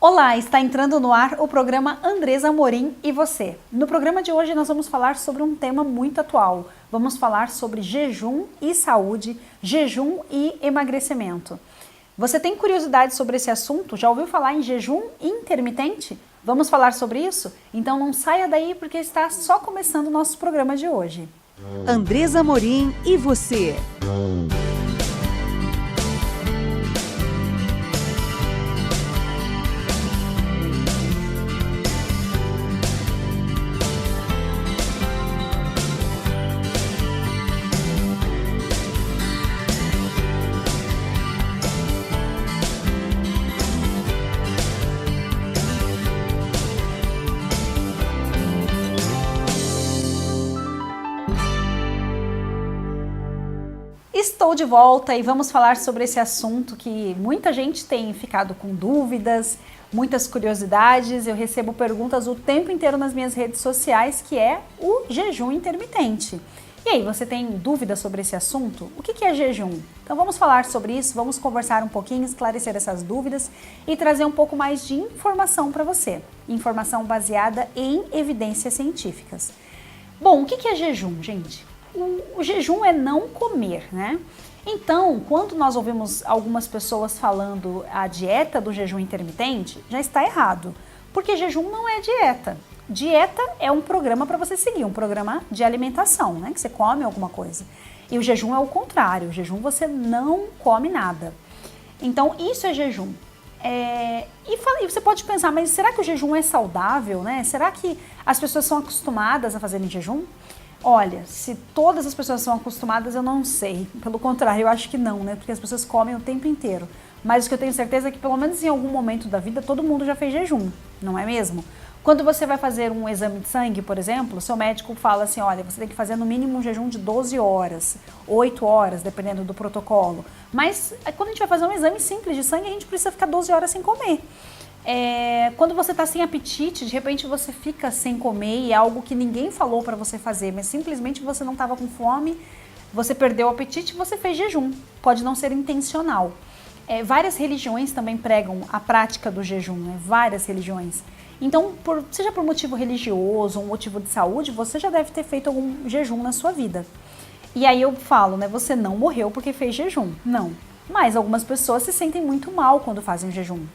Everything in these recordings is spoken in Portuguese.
Olá, está entrando no ar o programa Andresa Amorim e você. No programa de hoje nós vamos falar sobre um tema muito atual. Vamos falar sobre jejum e saúde, jejum e emagrecimento. Você tem curiosidade sobre esse assunto? Já ouviu falar em jejum intermitente? Vamos falar sobre isso? Então não saia daí porque está só começando o nosso programa de hoje. Andresa Amorim e você. Estou de volta e vamos falar sobre esse assunto que muita gente tem ficado com dúvidas, muitas curiosidades. Eu recebo perguntas o tempo inteiro nas minhas redes sociais, que é o jejum intermitente. E aí, você tem dúvidas sobre esse assunto? O que é jejum? Então vamos falar sobre isso, vamos conversar um pouquinho, esclarecer essas dúvidas e trazer um pouco mais de informação para você. Informação baseada em evidências científicas. Bom, o que é jejum, gente? O jejum é não comer, né? Então, quando nós ouvimos algumas pessoas falando a dieta do jejum intermitente, já está errado, porque jejum não é dieta. Dieta é um programa para você seguir, um programa de alimentação, né? Que você come alguma coisa. E o jejum é o contrário, o jejum você não come nada. Então, isso é jejum. E você pode pensar, mas será que o jejum é saudável, né? Será que as pessoas são acostumadas a fazerem jejum? Olha, se todas as pessoas são acostumadas, eu não sei. Pelo contrário, eu acho que não, né? Porque as pessoas comem o tempo inteiro. Mas o que eu tenho certeza é que pelo menos em algum momento da vida, todo mundo já fez jejum, não é mesmo? Quando você vai fazer um exame de sangue, por exemplo, seu médico fala assim, olha, você tem que fazer no mínimo um jejum de 12 horas, 8 horas, dependendo do protocolo. Mas quando a gente vai fazer um exame simples de sangue, a gente precisa ficar 12 horas sem comer. Quando você está sem apetite, de repente você fica sem comer e é algo que ninguém falou para você fazer, mas simplesmente você não estava com fome, você perdeu o apetite e você fez jejum. Pode não ser intencional. Várias religiões também pregam a prática do jejum, né? Várias religiões. Então, seja por motivo religioso ou motivo de saúde, você já deve ter feito algum jejum na sua vida. E aí eu falo, né? Você não morreu porque fez jejum. Não. Mas algumas pessoas se sentem muito mal quando fazem jejum.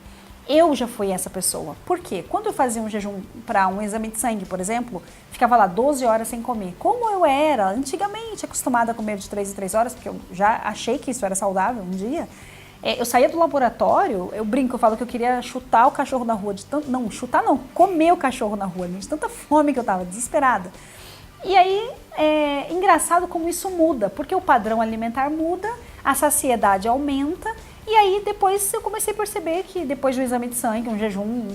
Eu já fui essa pessoa. Por quê? Quando eu fazia um jejum para um exame de sangue, por exemplo, ficava lá 12 horas sem comer. Como eu era antigamente acostumada a comer de 3 em 3 horas, porque eu já achei que isso era saudável um dia, eu saía do laboratório, eu brinco, eu falo que eu queria chutar o cachorro na rua, comer o cachorro na rua, de tanta fome que eu estava, desesperada. E aí, engraçado como isso muda, porque o padrão alimentar muda, a saciedade aumenta. E aí depois eu comecei a perceber que depois do exame de sangue, um jejum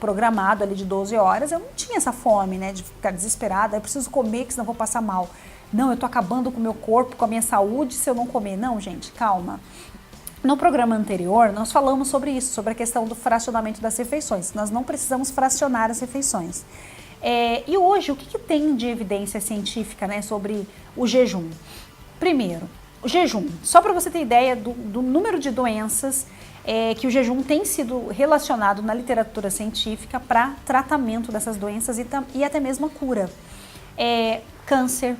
programado ali de 12 horas, eu não tinha essa fome, né, de ficar desesperada, eu preciso comer que senão eu vou passar mal. Não, eu tô acabando com o meu corpo, com a minha saúde se eu não comer. Não, gente, calma. No programa anterior, nós falamos sobre isso, sobre a questão do fracionamento das refeições. Nós não precisamos fracionar as refeições. E hoje, o que tem de evidência científica, né, sobre o jejum? Primeiro, o jejum, só para você ter ideia do número de doenças que o jejum tem sido relacionado na literatura científica para tratamento dessas doenças e até mesmo a cura. Câncer,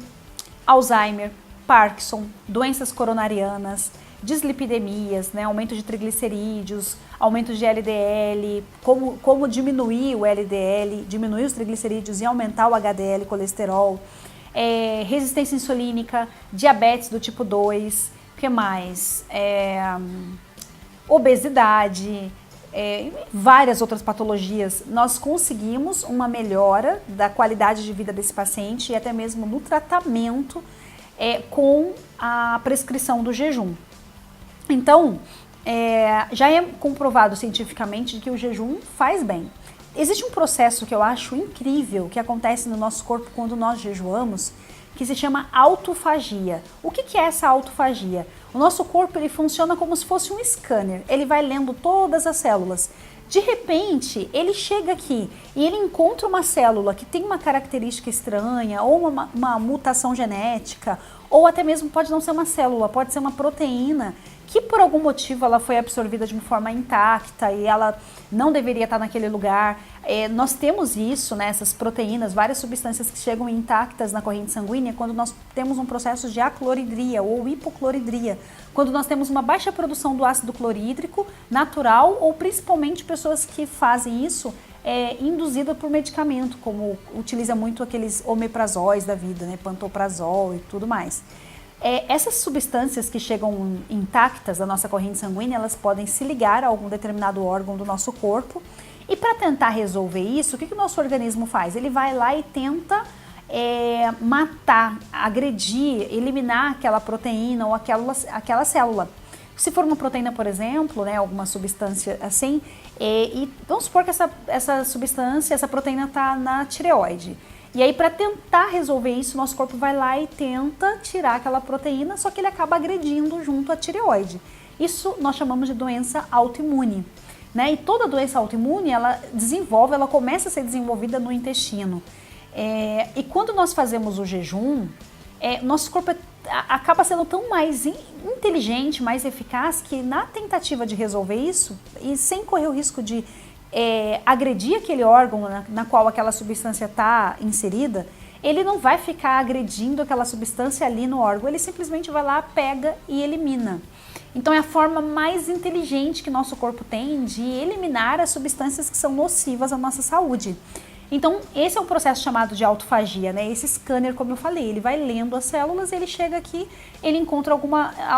Alzheimer, Parkinson, doenças coronarianas, dislipidemias, né, aumento de triglicerídeos, aumento de LDL, como diminuir o LDL, diminuir os triglicerídeos e aumentar o HDL, colesterol. Resistência insulínica, diabetes do tipo 2, o que mais? Obesidade, várias outras patologias. Nós conseguimos uma melhora da qualidade de vida desse paciente e até mesmo no tratamento com a prescrição do jejum. Então, já é comprovado cientificamente que o jejum faz bem. Existe um processo que eu acho incrível que acontece no nosso corpo quando nós jejuamos, que se chama autofagia. O que é essa autofagia? O nosso corpo ele funciona como se fosse um scanner, ele vai lendo todas as células. De repente, ele chega aqui e ele encontra uma célula que tem uma característica estranha, ou uma mutação genética, ou até mesmo pode não ser uma célula, pode ser uma proteína que por algum motivo ela foi absorvida de uma forma intacta e ela não deveria estar naquele lugar. Nós temos isso, né, essas proteínas, várias substâncias que chegam intactas na corrente sanguínea quando nós temos um processo de acloridria ou hipocloridria, quando nós temos uma baixa produção do ácido clorídrico natural ou principalmente pessoas que fazem isso induzida por medicamento, como utiliza muito aqueles omeprazóis da vida, né, pantoprazol e tudo mais. Essas substâncias que chegam intactas da nossa corrente sanguínea, elas podem se ligar a algum determinado órgão do nosso corpo e para tentar resolver isso, o que o nosso organismo faz? Ele vai lá e tenta matar, agredir, eliminar aquela proteína ou aquela célula. Se for uma proteína, por exemplo, né, alguma substância assim, e vamos supor que essa substância, essa proteína está na tireoide. E aí, para tentar resolver isso, nosso corpo vai lá e tenta tirar aquela proteína, só que ele acaba agredindo junto à tireoide. Isso nós chamamos de doença autoimune, né? E toda doença autoimune, ela começa a ser desenvolvida no intestino. E quando nós fazemos o jejum, nosso corpo acaba sendo tão mais inteligente, mais eficaz, que na tentativa de resolver isso, e sem correr o risco de agredir aquele órgão na qual aquela substância está inserida, ele não vai ficar agredindo aquela substância ali no órgão, ele simplesmente vai lá, pega e elimina. Então é a forma mais inteligente que nosso corpo tem de eliminar as substâncias que são nocivas à nossa saúde. Então, esse é um processo chamado de autofagia, né? Esse scanner, como eu falei, ele vai lendo as células, ele chega aqui, ele encontra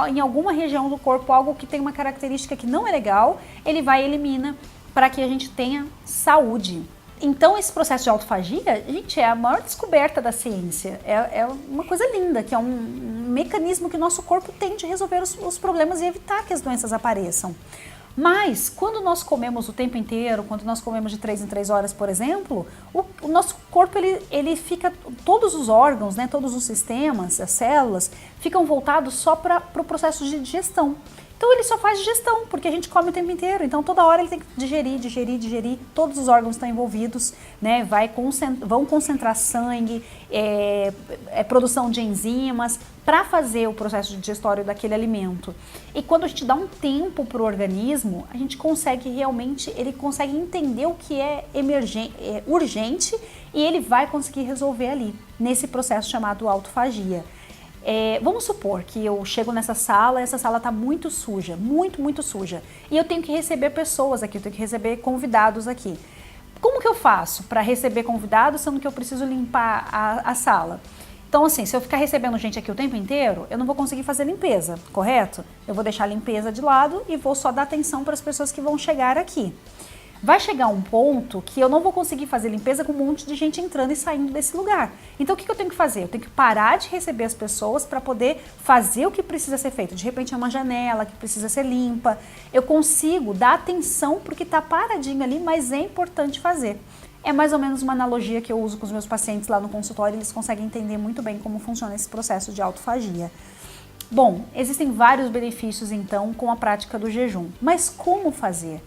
em alguma região do corpo algo que tem uma característica que não é legal, ele vai e elimina para que a gente tenha saúde. Então, esse processo de autofagia, gente, é a maior descoberta da ciência. É uma coisa linda, que é um mecanismo que o nosso corpo tem de resolver os problemas e evitar que as doenças apareçam. Mas, quando nós comemos o tempo inteiro, quando nós comemos de 3 em 3 horas, por exemplo, o nosso corpo, ele fica, todos os órgãos, né, todos os sistemas, as células, ficam voltados só para o processo de digestão. Então ele só faz digestão, porque a gente come o tempo inteiro, então toda hora ele tem que digerir, todos os órgãos estão envolvidos, né? Vão concentrar sangue, produção de enzimas, para fazer o processo digestório daquele alimento. E quando a gente dá um tempo para o organismo, a gente consegue realmente, ele consegue entender o que é urgente e ele vai conseguir resolver ali, nesse processo chamado autofagia. Vamos supor que eu chego nessa sala, essa sala está muito suja, muito suja, e eu tenho que receber pessoas aqui, eu tenho que receber convidados aqui. Como que eu faço para receber convidados, sendo que eu preciso limpar a sala? Então, assim, se eu ficar recebendo gente aqui o tempo inteiro, eu não vou conseguir fazer limpeza, correto? Eu vou deixar a limpeza de lado e vou só dar atenção para as pessoas que vão chegar aqui. Vai chegar um ponto que eu não vou conseguir fazer limpeza com um monte de gente entrando e saindo desse lugar. Então, o que eu tenho que fazer? Eu tenho que parar de receber as pessoas para poder fazer o que precisa ser feito. De repente, é uma janela que precisa ser limpa. Eu consigo dar atenção porque está paradinho ali, mas é importante fazer. É mais ou menos uma analogia que eu uso com os meus pacientes lá no consultório. Eles conseguem entender muito bem como funciona esse processo de autofagia. Bom, existem vários benefícios, então, com a prática do jejum. Mas como fazer?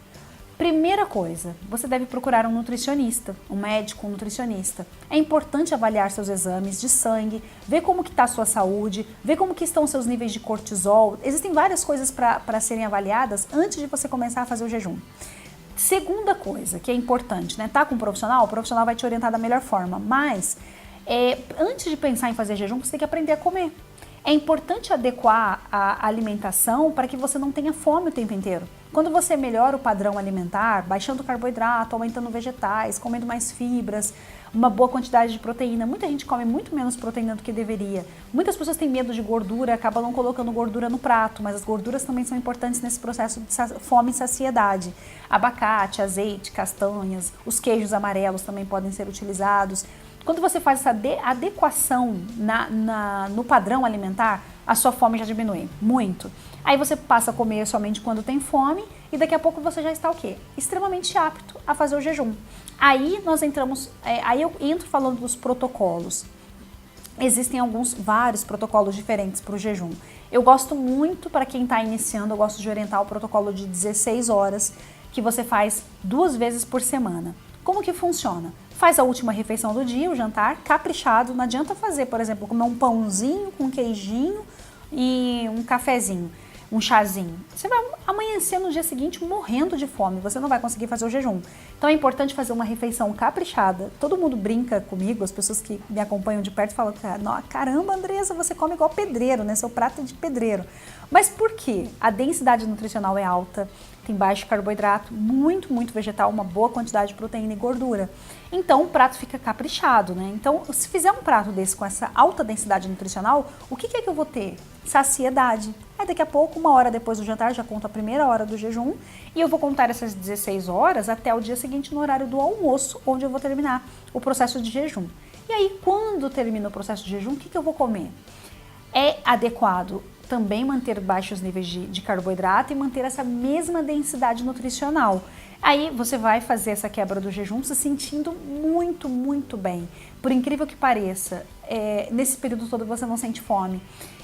Primeira coisa, você deve procurar um nutricionista, um médico, um nutricionista. É importante avaliar seus exames de sangue, ver como que está a sua saúde, ver como que estão seus níveis de cortisol. Existem várias coisas para serem avaliadas antes de você começar a fazer o jejum. Segunda coisa que é importante, né? Tá com um profissional? O profissional vai te orientar da melhor forma, mas antes de pensar em fazer jejum, você tem que aprender a comer. É importante adequar a alimentação para que você não tenha fome o tempo inteiro. Quando você melhora o padrão alimentar, baixando o carboidrato, aumentando vegetais, comendo mais fibras, uma boa quantidade de proteína. Muita gente come muito menos proteína do que deveria. Muitas pessoas têm medo de gordura, acabam não colocando gordura no prato, mas as gorduras também são importantes nesse processo de fome e saciedade. Abacate, azeite, castanhas, os queijos amarelos também podem ser utilizados. Quando você faz essa adequação no padrão alimentar, a sua fome já diminui muito. Aí você passa a comer somente quando tem fome e daqui a pouco você já está o quê? Extremamente apto a fazer o jejum. Aí nós entramos, aí eu entro falando dos protocolos. Existem vários protocolos diferentes para o jejum. Eu gosto muito, para quem está iniciando, eu gosto de orientar o protocolo de 16 horas, que você faz 2 vezes por semana. Como que funciona? Faz a última refeição do dia, o jantar, caprichado. Não adianta fazer, por exemplo, comer um pãozinho com queijinho e um cafezinho. um chazinho. Você vai amanhecer no dia seguinte morrendo de fome, você não vai conseguir fazer o jejum. Então é importante fazer uma refeição caprichada. Todo mundo brinca comigo, as pessoas que me acompanham de perto falam, caramba, Andressa, você come igual pedreiro, né? Seu prato é de pedreiro. Mas por quê? A densidade nutricional é alta, tem baixo carboidrato, muito vegetal, uma boa quantidade de proteína e gordura. Então o prato fica caprichado, né? Então, se fizer um prato desse com essa alta densidade nutricional, o que é que eu vou ter? Saciedade. Aí daqui a pouco, 1 hora depois do jantar, já conto a primeira hora do jejum e eu vou contar essas 16 horas até o dia seguinte no horário do almoço, onde eu vou terminar o processo de jejum. E aí, quando termina o processo de jejum, o que eu vou comer? É adequado também manter baixos níveis de carboidrato e manter essa mesma densidade nutricional. Aí você vai fazer essa quebra do jejum se sentindo muito bem. Por incrível que pareça, nesse período todo você não sente fome.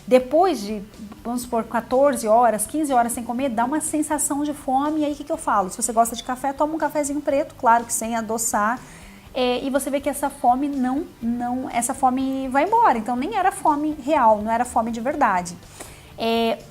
Depois de, vamos supor, 14 horas, 15 horas sem comer, dá uma sensação de fome. E aí o que eu falo? Se você gosta de café, toma um cafezinho preto, claro que sem adoçar. E você vê que essa fome essa fome vai embora. Então nem era fome real, não era fome de verdade.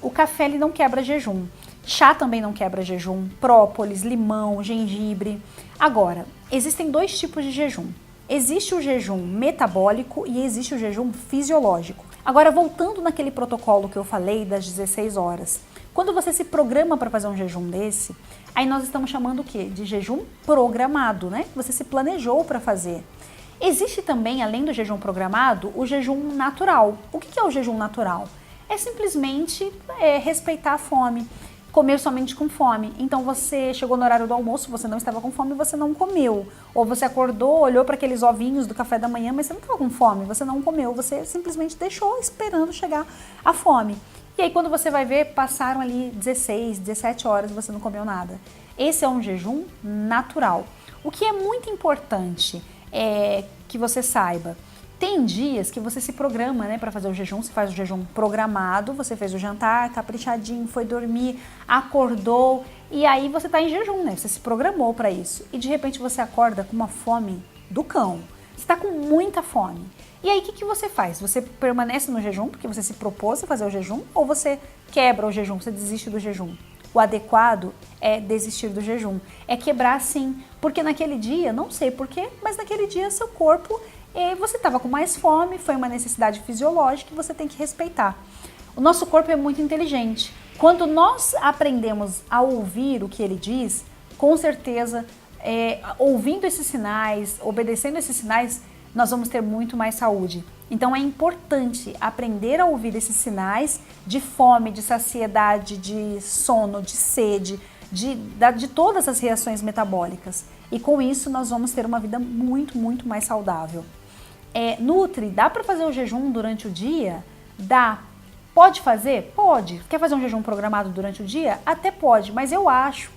O café ele não quebra jejum. Chá também não quebra jejum. Própolis, limão, gengibre. Agora, existem 2 tipos de jejum. Existe o jejum metabólico e existe o jejum fisiológico. Agora, voltando naquele protocolo que eu falei das 16 horas. Quando você se programa para fazer um jejum desse, aí nós estamos chamando o quê? De jejum programado, né? Você se planejou para fazer. Existe também, além do jejum programado, o jejum natural. O que é o jejum natural? É simplesmente respeitar a fome, comer somente com fome. Então você chegou no horário do almoço, você não estava com fome, você não comeu. Ou você acordou, olhou para aqueles ovinhos do café da manhã, mas você não estava com fome, você não comeu, você simplesmente deixou esperando chegar a fome. E aí quando você vai ver, passaram ali 16, 17 horas e você não comeu nada. Esse é um jejum natural. O que é muito importante é que você saiba, tem dias que você se programa, né, para fazer o jejum, você faz o jejum programado, você fez o jantar, caprichadinho, foi dormir, acordou e aí você tá em jejum, né, você se programou para isso e de repente você acorda com uma fome do cão, você tá com muita fome. E aí o que você faz? Você permanece no jejum porque você se propôs a fazer o jejum ou você quebra o jejum, você desiste do jejum? O adequado é desistir do jejum, é quebrar sim, porque naquele dia, não sei porquê, mas naquele dia seu corpo você estava com mais fome, foi uma necessidade fisiológica e você tem que respeitar. O nosso corpo é muito inteligente. Quando nós aprendemos a ouvir o que ele diz, com certeza, ouvindo esses sinais, obedecendo esses sinais, nós vamos ter muito mais saúde. Então é importante aprender a ouvir esses sinais de fome, de saciedade, de sono, de sede, de todas as reações metabólicas. E com isso nós vamos ter uma vida muito mais saudável. Nutri, dá para fazer o jejum durante o dia? Dá. Pode fazer? Pode. Quer fazer um jejum programado durante o dia? Até pode, mas eu acho,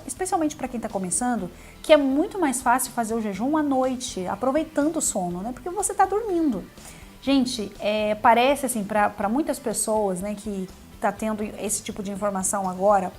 especialmente para quem está começando, que é muito mais fácil fazer o jejum à noite, aproveitando o sono, né? Porque você está dormindo. Gente, parece assim, para muitas pessoas, né, que está tendo esse tipo de informação agora,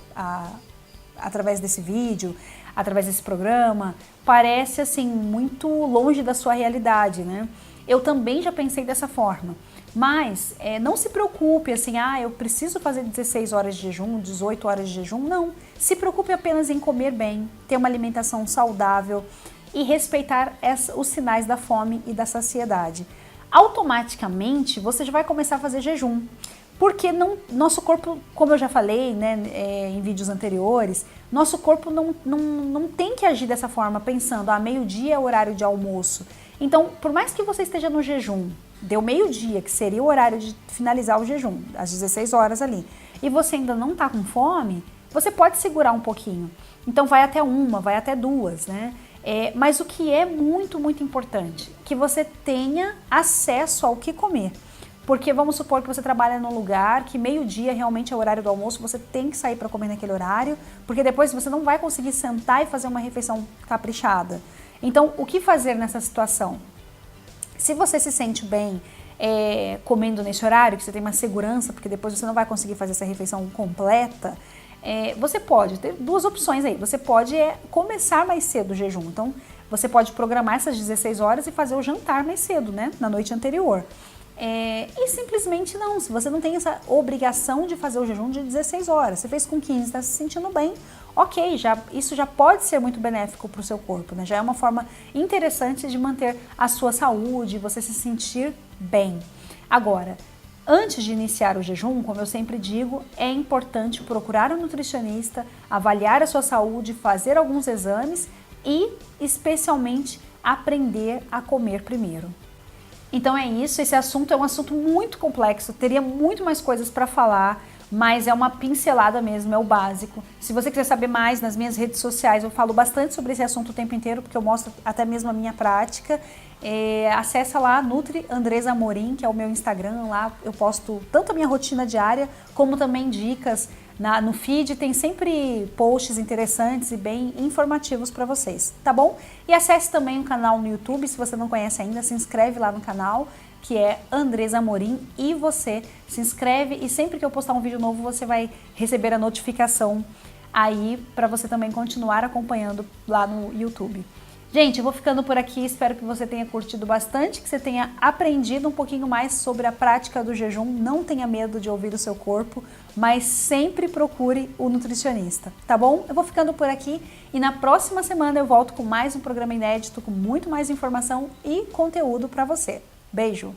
através desse vídeo, através desse programa, parece assim muito longe da sua realidade, né? Eu também já pensei dessa forma, mas não se preocupe assim, eu preciso fazer 16 horas de jejum, 18 horas de jejum, não. Se preocupe apenas em comer bem, ter uma alimentação saudável e respeitar os sinais da fome e da saciedade. Automaticamente você já vai começar a fazer jejum. Porque nosso corpo, como eu já falei, né, em vídeos anteriores, nosso corpo não tem que agir dessa forma, pensando, meio-dia é o horário de almoço. Então, por mais que você esteja no jejum, deu meio-dia, que seria o horário de finalizar o jejum, às 16 horas ali, e você ainda não está com fome, você pode segurar um pouquinho. Então, vai até 1, vai até 2, né? Mas o que é muito importante, que você tenha acesso ao que comer. Porque vamos supor que você trabalha num lugar que meio-dia realmente é o horário do almoço, você tem que sair para comer naquele horário, porque depois você não vai conseguir sentar e fazer uma refeição caprichada. Então, o que fazer nessa situação? Se você se sente bem comendo nesse horário, que você tem uma segurança, porque depois você não vai conseguir fazer essa refeição completa, você pode ter 2 opções aí. Você pode começar mais cedo o jejum. Então, você pode programar essas 16 horas e fazer o jantar mais cedo, né? Na noite anterior. E simplesmente não, se você não tem essa obrigação de fazer o jejum de 16 horas, você fez com 15, está se sentindo bem, ok, isso já pode ser muito benéfico para o seu corpo, né? Já é uma forma interessante de manter a sua saúde, você se sentir bem. Agora, antes de iniciar o jejum, como eu sempre digo, é importante procurar um nutricionista, avaliar a sua saúde, fazer alguns exames e, especialmente, aprender a comer primeiro. Então é isso, esse assunto é um assunto muito complexo, teria muito mais coisas para falar, mas é uma pincelada mesmo, é o básico. Se você quiser saber mais, nas minhas redes sociais eu falo bastante sobre esse assunto o tempo inteiro, porque eu mostro até mesmo a minha prática. Acessa lá, Nutri Andresa Amorim, que é o meu Instagram, lá eu posto tanto a minha rotina diária, como também dicas. No feed tem sempre posts interessantes e bem informativos para vocês, tá bom? E acesse também o canal no YouTube, se você não conhece ainda, se inscreve lá no canal, que é Andresa Amorim, e você se inscreve e sempre que eu postar um vídeo novo você vai receber a notificação aí para você também continuar acompanhando lá no YouTube. Gente, eu vou ficando por aqui, espero que você tenha curtido bastante, que você tenha aprendido um pouquinho mais sobre a prática do jejum. Não tenha medo de ouvir o seu corpo, mas sempre procure o nutricionista, tá bom? Eu vou ficando por aqui e na próxima semana eu volto com mais um programa inédito, com muito mais informação e conteúdo para você. Beijo!